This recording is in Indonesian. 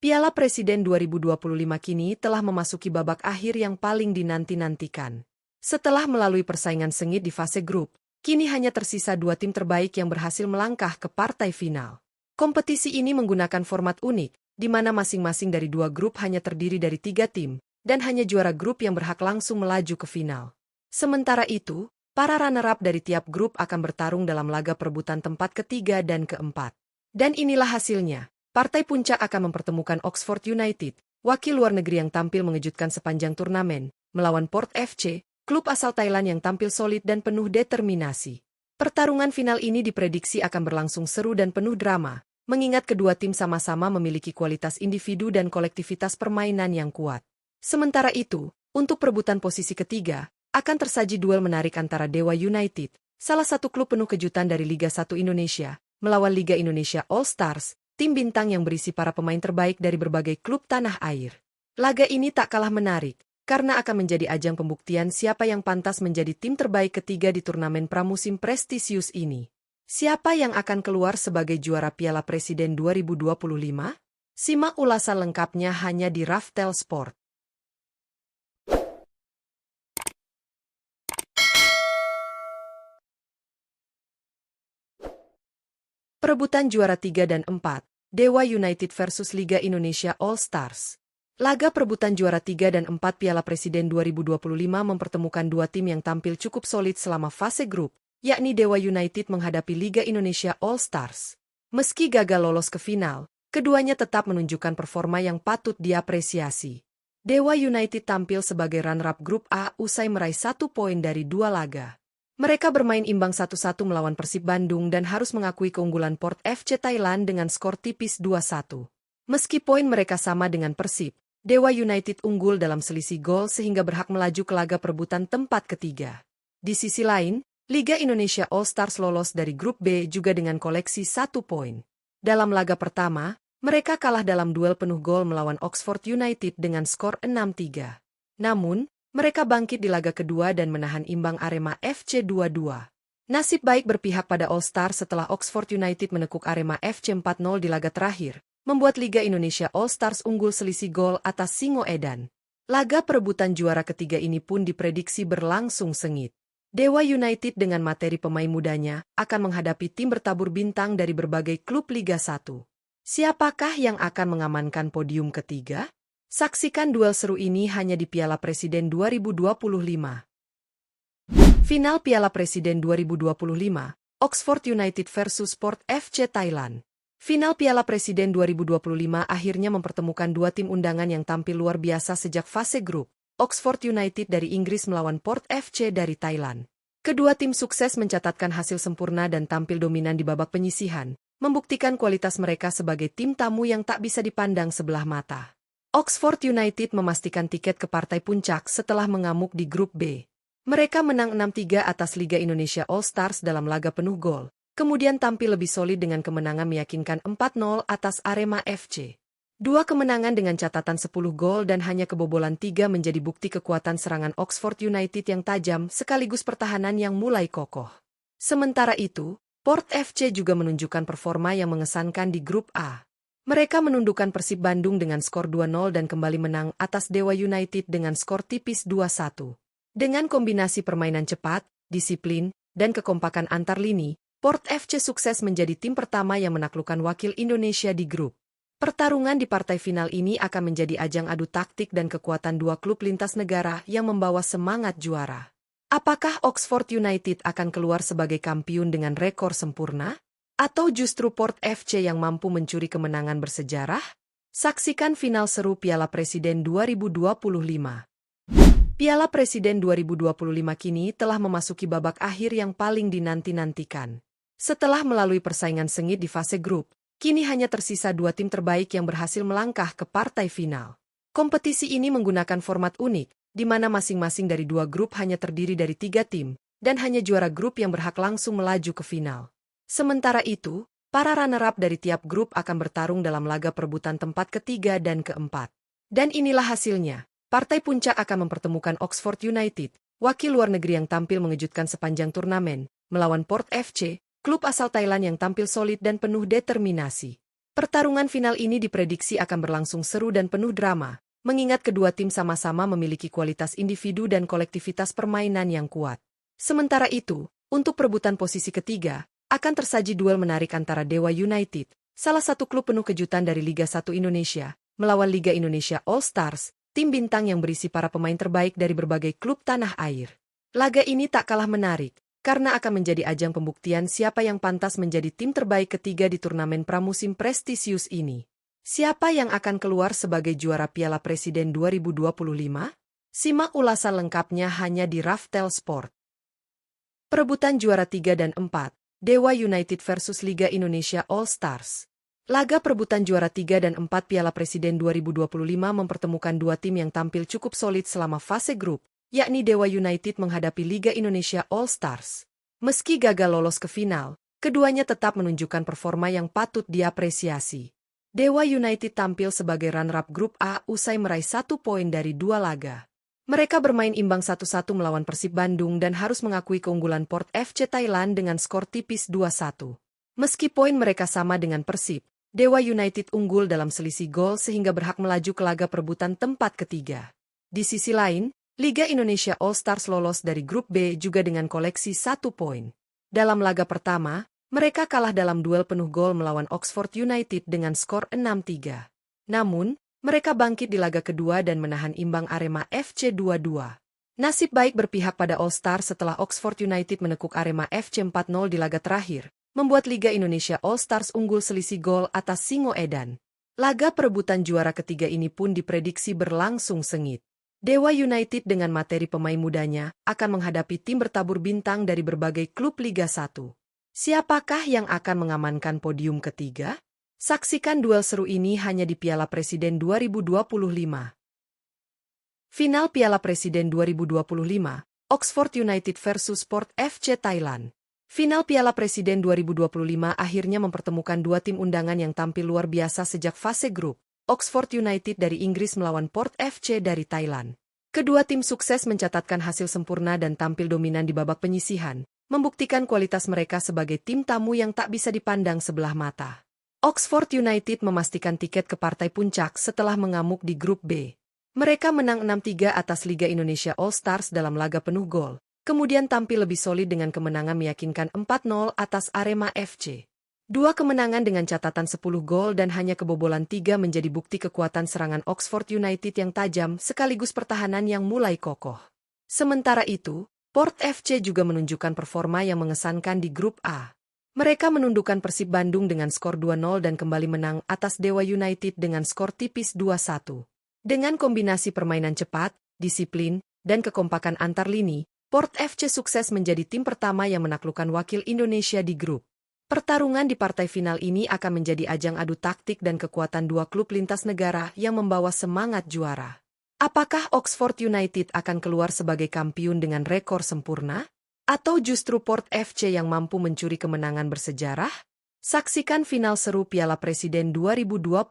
Piala Presiden 2025 kini telah memasuki babak akhir yang paling dinanti-nantikan. Setelah melalui persaingan sengit di fase grup, kini hanya tersisa 2 tim terbaik yang berhasil melangkah ke partai final. Kompetisi ini menggunakan format unik, di mana masing-masing dari 2 grup hanya terdiri dari 3 tim, dan hanya juara grup yang berhak langsung melaju ke final. Sementara itu, para runner-up dari tiap grup akan bertarung dalam laga perebutan tempat ketiga dan keempat. Dan inilah hasilnya. Partai puncak akan mempertemukan Oxford United, wakil luar negeri yang tampil mengejutkan sepanjang turnamen, melawan Port FC, klub asal Thailand yang tampil solid dan penuh determinasi. Pertarungan final ini diprediksi akan berlangsung seru dan penuh drama, mengingat kedua tim sama-sama memiliki kualitas individu dan kolektivitas permainan yang kuat. Sementara itu, untuk perebutan posisi ketiga, akan tersaji duel menarik antara Dewa United, salah satu klub penuh kejutan dari Liga 1 Indonesia, melawan Liga Indonesia All Stars, tim bintang yang berisi para pemain terbaik dari berbagai klub tanah air. Laga ini tak kalah menarik, karena akan menjadi ajang pembuktian siapa yang pantas menjadi tim terbaik ketiga di turnamen pramusim prestisius ini. Siapa yang akan keluar sebagai juara Piala Presiden 2025? Simak ulasan lengkapnya hanya di Raftel Sport. Perebutan juara 3 dan 4, Dewa United versus Liga Indonesia All Stars. Laga perebutan juara 3 dan 4 Piala Presiden 2025 mempertemukan 2 tim yang tampil cukup solid selama fase grup, yakni Dewa United menghadapi Liga Indonesia All Stars. Meski gagal lolos ke final, keduanya tetap menunjukkan performa yang patut diapresiasi. Dewa United tampil sebagai runner-up grup A usai meraih 1 poin dari 2 laga. Mereka bermain imbang 1-1 melawan Persib Bandung dan harus mengakui keunggulan Port FC Thailand dengan skor tipis 2-1. Meski poin mereka sama dengan Persib, Dewa United unggul dalam selisih gol sehingga berhak melaju ke laga perebutan tempat ketiga. Di sisi lain, Liga Indonesia All Stars lolos dari grup B juga dengan koleksi 1 poin. Dalam laga pertama, mereka kalah dalam duel penuh gol melawan Oxford United dengan skor 6-3. Namun, mereka bangkit di laga kedua dan menahan imbang Arema FC 2-2. Nasib baik berpihak pada All Star setelah Oxford United menekuk Arema FC 4-0 di laga terakhir, membuat Liga Indonesia All Stars unggul selisih gol atas Singoedan. Laga perebutan juara ketiga ini pun diprediksi berlangsung sengit. Dewa United dengan materi pemain mudanya akan menghadapi tim bertabur bintang dari berbagai klub Liga 1. Siapakah yang akan mengamankan podium ketiga? Saksikan duel seru ini hanya di Piala Presiden 2025. Final Piala Presiden 2025, Oxford United versus Port FC Thailand. Final Piala Presiden 2025 akhirnya mempertemukan 2 tim undangan yang tampil luar biasa sejak fase grup. Oxford United dari Inggris melawan Port FC dari Thailand. Kedua tim sukses mencatatkan hasil sempurna dan tampil dominan di babak penyisihan, membuktikan kualitas mereka sebagai tim tamu yang tak bisa dipandang sebelah mata. Oxford United memastikan tiket ke partai puncak setelah mengamuk di grup B. Mereka menang 6-3 atas Liga Indonesia All Stars dalam laga penuh gol, kemudian tampil lebih solid dengan kemenangan meyakinkan 4-0 atas Arema FC. 2 kemenangan dengan catatan 10 gol dan hanya kebobolan 3 menjadi bukti kekuatan serangan Oxford United yang tajam sekaligus pertahanan yang mulai kokoh. Sementara itu, Port FC juga menunjukkan performa yang mengesankan di grup A. Mereka menundukkan Persib Bandung dengan skor 2-0 dan kembali menang atas Dewa United dengan skor tipis 2-1. Dengan kombinasi permainan cepat, disiplin, dan kekompakan antar lini, Port FC sukses menjadi tim pertama yang menaklukkan wakil Indonesia di grup. Pertarungan di partai final ini akan menjadi ajang adu taktik dan kekuatan 2 klub lintas negara yang membawa semangat juara. Apakah Oxford United akan keluar sebagai kampiun dengan rekor sempurna? Atau justru Port FC yang mampu mencuri kemenangan bersejarah? Saksikan final seru Piala Presiden 2025. Piala Presiden 2025 kini telah memasuki babak akhir yang paling dinanti-nantikan. Setelah melalui persaingan sengit di fase grup, kini hanya tersisa 2 tim terbaik yang berhasil melangkah ke partai final. Kompetisi ini menggunakan format unik, di mana masing-masing dari 2 grup hanya terdiri dari 3 tim, dan hanya juara grup yang berhak langsung melaju ke final. Sementara itu, para runner-up dari tiap grup akan bertarung dalam laga perebutan tempat ketiga dan keempat. Dan inilah hasilnya. Partai puncak akan mempertemukan Oxford United, wakil luar negeri yang tampil mengejutkan sepanjang turnamen, melawan Port FC, klub asal Thailand yang tampil solid dan penuh determinasi. Pertarungan final ini diprediksi akan berlangsung seru dan penuh drama, mengingat kedua tim sama-sama memiliki kualitas individu dan kolektivitas permainan yang kuat. Sementara itu, untuk perebutan posisi ketiga, akan tersaji duel menarik antara Dewa United, salah satu klub penuh kejutan dari Liga 1 Indonesia, melawan Liga Indonesia All Stars, tim bintang yang berisi para pemain terbaik dari berbagai klub tanah air. Laga ini tak kalah menarik, karena akan menjadi ajang pembuktian siapa yang pantas menjadi tim terbaik ketiga di turnamen pramusim prestisius ini. Siapa yang akan keluar sebagai juara Piala Presiden 2025? Simak ulasan lengkapnya hanya di Raftel Sport. Perebutan juara 3 dan 4, Dewa United versus Liga Indonesia All Stars. Laga perebutan juara 3 dan 4 Piala Presiden 2025 mempertemukan dua tim yang tampil cukup solid selama fase grup, yakni Dewa United menghadapi Liga Indonesia All Stars. Meski gagal lolos ke final, keduanya tetap menunjukkan performa yang patut diapresiasi. Dewa United tampil sebagai runner-up grup A usai meraih 1 poin dari 2 laga. Mereka bermain imbang 1-1 melawan Persib Bandung dan harus mengakui keunggulan Port FC Thailand dengan skor tipis 2-1. Meski poin mereka sama dengan Persib, Dewa United unggul dalam selisih gol sehingga berhak melaju ke laga perebutan tempat ketiga. Di sisi lain, Liga Indonesia All Stars lolos dari grup B juga dengan koleksi 1 poin. Dalam laga pertama, mereka kalah dalam duel penuh gol melawan Oxford United dengan skor 6-3. Namun, mereka bangkit di laga kedua dan menahan imbang Arema FC 2-2. Nasib baik berpihak pada All Stars setelah Oxford United menekuk Arema FC 4-0 di laga terakhir, membuat Liga Indonesia All Stars unggul selisih gol atas Singoedan. Laga perebutan juara ketiga ini pun diprediksi berlangsung sengit. Dewa United dengan materi pemain mudanya akan menghadapi tim bertabur bintang dari berbagai klub Liga 1. Siapakah yang akan mengamankan podium ketiga? Saksikan duel seru ini hanya di Piala Presiden 2025. Final Piala Presiden 2025, Oxford United versus Port FC Thailand. Final Piala Presiden 2025 akhirnya mempertemukan dua tim undangan yang tampil luar biasa sejak fase grup. Oxford United dari Inggris melawan Port FC dari Thailand. Kedua tim sukses mencatatkan hasil sempurna dan tampil dominan di babak penyisihan, membuktikan kualitas mereka sebagai tim tamu yang tak bisa dipandang sebelah mata. Oxford United memastikan tiket ke partai puncak setelah mengamuk di grup B. Mereka menang 6-3 atas Liga Indonesia All Stars dalam laga penuh gol. Kemudian tampil lebih solid dengan kemenangan meyakinkan 4-0 atas Arema FC. Dua kemenangan dengan catatan 10 gol dan hanya kebobolan 3 menjadi bukti kekuatan serangan Oxford United yang tajam sekaligus pertahanan yang mulai kokoh. Sementara itu, Port FC juga menunjukkan performa yang mengesankan di grup A. Mereka menundukkan Persib Bandung dengan skor 2-0 dan kembali menang atas Dewa United dengan skor tipis 2-1. Dengan kombinasi permainan cepat, disiplin, dan kekompakan antar lini, Port FC sukses menjadi tim pertama yang menaklukkan wakil Indonesia di grup. Pertarungan di partai final ini akan menjadi ajang adu taktik dan kekuatan dua klub lintas negara yang membawa semangat juara. Apakah Oxford United akan keluar sebagai kampiun dengan rekor sempurna? Atau justru Port FC yang mampu mencuri kemenangan bersejarah? Saksikan final seru Piala Presiden 2025.